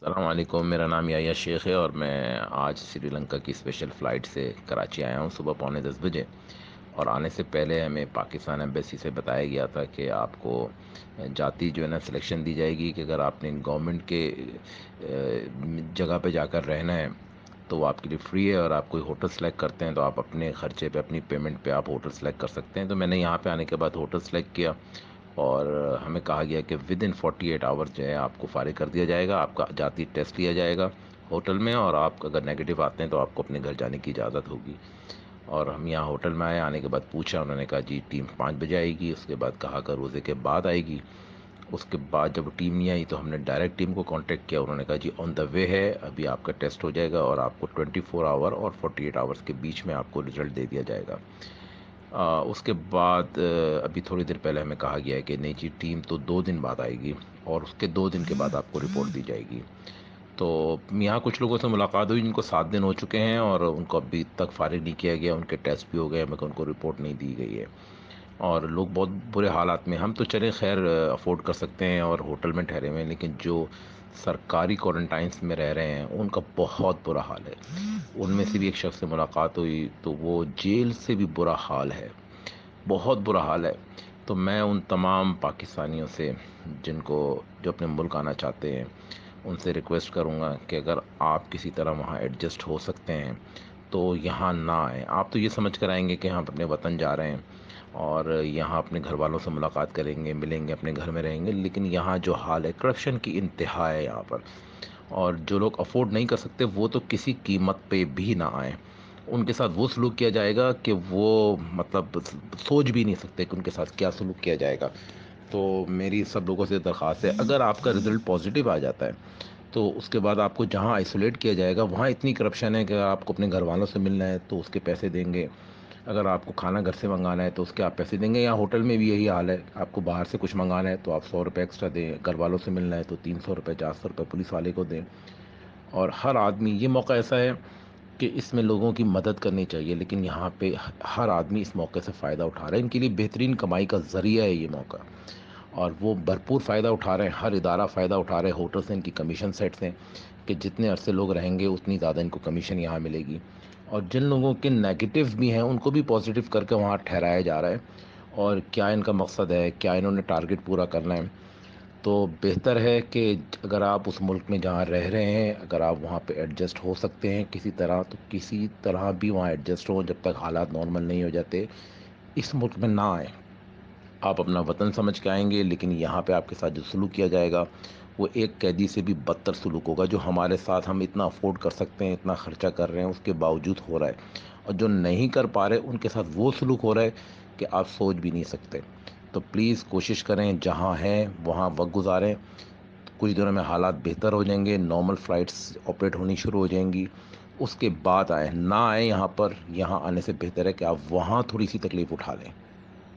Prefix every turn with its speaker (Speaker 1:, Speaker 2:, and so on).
Speaker 1: السلام علیکم، میرا نام یا شیخ ہے اور میں آج سری لنکا کی اسپیشل فلائٹ سے کراچی آیا ہوں صبح 9:45 بجے۔ اور آنے سے پہلے ہمیں پاکستان ایمبیسی سے بتایا گیا تھا کہ آپ کو جاتی جو ہے نا سلیکشن دی جائے گی کہ اگر آپ نے گورنمنٹ کے جگہ پہ جا کر رہنا ہے تو وہ آپ کے لیے فری ہے، اور آپ کوئی ہوٹل سلیکٹ کرتے ہیں تو آپ اپنے خرچے پہ اپنی پیمنٹ پہ آپ ہوٹل سلیکٹ کر سکتے ہیں۔ تو میں نے یہاں پہ آنے کے بعد ہوٹل سلیکٹ کیا، اور ہمیں کہا گیا کہ ود ان 48 آورس جو ہے آپ کو فارغ کر دیا جائے گا، آپ کا جاتی ٹیسٹ لیا جائے گا ہوٹل میں، اور آپ اگر نیگیٹو آتے ہیں تو آپ کو اپنے گھر جانے کی اجازت ہوگی۔ اور ہم یہاں ہوٹل میں آئے، آنے کے بعد پوچھا، انہوں نے کہا جی ٹیم 5 بجے آئے گی، اس کے بعد کہا کہ روزے کے بعد آئے گی۔ اس کے بعد جب ٹیم نہیں آئی تو ہم نے ڈائریکٹ ٹیم کو کانٹیکٹ کیا، انہوں نے کہا جی آن دا وے ہے، ابھی آپ کا ٹیسٹ ہو جائے گا اور آپ کو 24 آور اور 48 آورس کے بیچ میں آپ کو رزلٹ دے دیا جائے گا۔ اس کے بعد ابھی تھوڑی دیر پہلے ہمیں کہا گیا ہے کہ نہیں جی ٹیم تو 2 دن بعد آئے گی، اور اس کے 2 دن کے بعد آپ کو رپورٹ دی جائے گی۔ تو یہاں کچھ لوگوں سے ملاقات ہوئی جن کو 7 دن ہو چکے ہیں اور ان کو ابھی تک فارغ نہیں کیا گیا، ان کے ٹیسٹ بھی ہو گئے مگر ان کو رپورٹ نہیں دی گئی ہے، اور لوگ بہت برے حالات میں۔ ہم تو چلیں خیر افورڈ کر سکتے ہیں اور ہوٹل میں ٹھہرے ہوئے ہیں، لیکن جو سرکاری کوارنٹائنس میں رہ رہے ہیں ان کا بہت برا حال ہے۔ ان میں سے بھی ایک شخص سے ملاقات ہوئی تو وہ جیل سے بھی برا حال ہے، بہت برا حال ہے۔ تو میں ان تمام پاکستانیوں سے جو اپنے ملک آنا چاہتے ہیں ان سے ریکویسٹ کروں گا کہ اگر آپ کسی طرح وہاں ایڈجسٹ ہو سکتے ہیں تو یہاں نہ آئیں۔ آپ تو یہ سمجھ کر آئیں گے کہ ہم اپنے وطن جا رہے ہیں اور یہاں اپنے گھر والوں سے ملاقات کریں گے، ملیں گے، اپنے گھر میں رہیں گے، لیکن یہاں جو حال ہے، کرپشن کی انتہا ہے یہاں پر، اور جو لوگ افورڈ نہیں کر سکتے وہ تو کسی قیمت پہ بھی نہ آئیں۔ ان کے ساتھ وہ سلوک کیا جائے گا کہ وہ مطلب سوچ بھی نہیں سکتے کہ ان کے ساتھ کیا سلوک کیا جائے گا۔ تو میری سب لوگوں سے درخواست ہے، اگر آپ کا رزلٹ پازیٹیو آ جاتا ہے تو اس کے بعد آپ کو جہاں آئسولیٹ کیا جائے گا وہاں اتنی کرپشن ہے کہ آپ کو اپنے گھر والوں سے ملنا ہے تو اس کے پیسے دیں گے، اگر آپ کو کھانا گھر سے منگانا ہے تو اس کے آپ پیسے دیں گے، یا ہوٹل میں بھی یہی حال ہے، آپ کو باہر سے کچھ منگانا ہے تو آپ 100 روپے ایکسٹرا دیں، گھر والوں سے ملنا ہے تو 300 روپے 400 روپے پولیس والے کو دیں۔ اور ہر آدمی، یہ موقع ایسا ہے کہ اس میں لوگوں کی مدد کرنی چاہیے، لیکن یہاں پہ ہر آدمی اس موقع سے فائدہ اٹھا رہا ہے، ان کے لیے بہترین کمائی کا ذریعہ ہے یہ موقع، اور وہ بھرپور فائدہ اٹھا رہے ہیں، ہر ادارہ فائدہ اٹھا رہے ہیں، ہوٹل سے ان کی کمیشن سیٹس ہیں کہ جتنے عرصے لوگ رہیں گے اتنی زیادہ ان کو کمیشن یہاں ملے گی، اور جن لوگوں کے نیگیٹو بھی ہیں ان کو بھی پازیٹیو کر کے وہاں ٹھہرایا جا رہا ہے، اور کیا ان کا مقصد ہے، کیا انہوں نے ٹارگٹ پورا کرنا ہے۔ تو بہتر ہے کہ اگر آپ اس ملک میں جہاں رہ رہے ہیں اگر آپ وہاں پہ ایڈجسٹ ہو سکتے ہیں کسی طرح تو کسی طرح بھی وہاں ایڈجسٹ ہوں جب تک حالات نارمل نہیں ہو جاتے، اس ملک میں نہ آئیں۔ آپ اپنا وطن سمجھ کے آئیں گے، لیکن یہاں پہ آپ کے ساتھ جو سلوک کیا جائے گا وہ ایک قیدی سے بھی بدتر سلوک ہوگا، جو ہمارے ساتھ ہم اتنا افورڈ کر سکتے ہیں، اتنا خرچہ کر رہے ہیں، اس کے باوجود ہو رہا ہے، اور جو نہیں کر پا رہے ان کے ساتھ وہ سلوک ہو رہا ہے کہ آپ سوچ بھی نہیں سکتے۔ تو پلیز کوشش کریں جہاں ہیں وہاں وقت گزاریں، کچھ دنوں میں حالات بہتر ہو جائیں گے، نارمل فلائٹس آپریٹ ہونی شروع ہو جائیں گی، اس کے بعد آئیں، نہ آئیں یہاں پر، یہاں آنے سے بہتر ہے کہ آپ وہاں تھوڑی سی تکلیف اٹھا لیں۔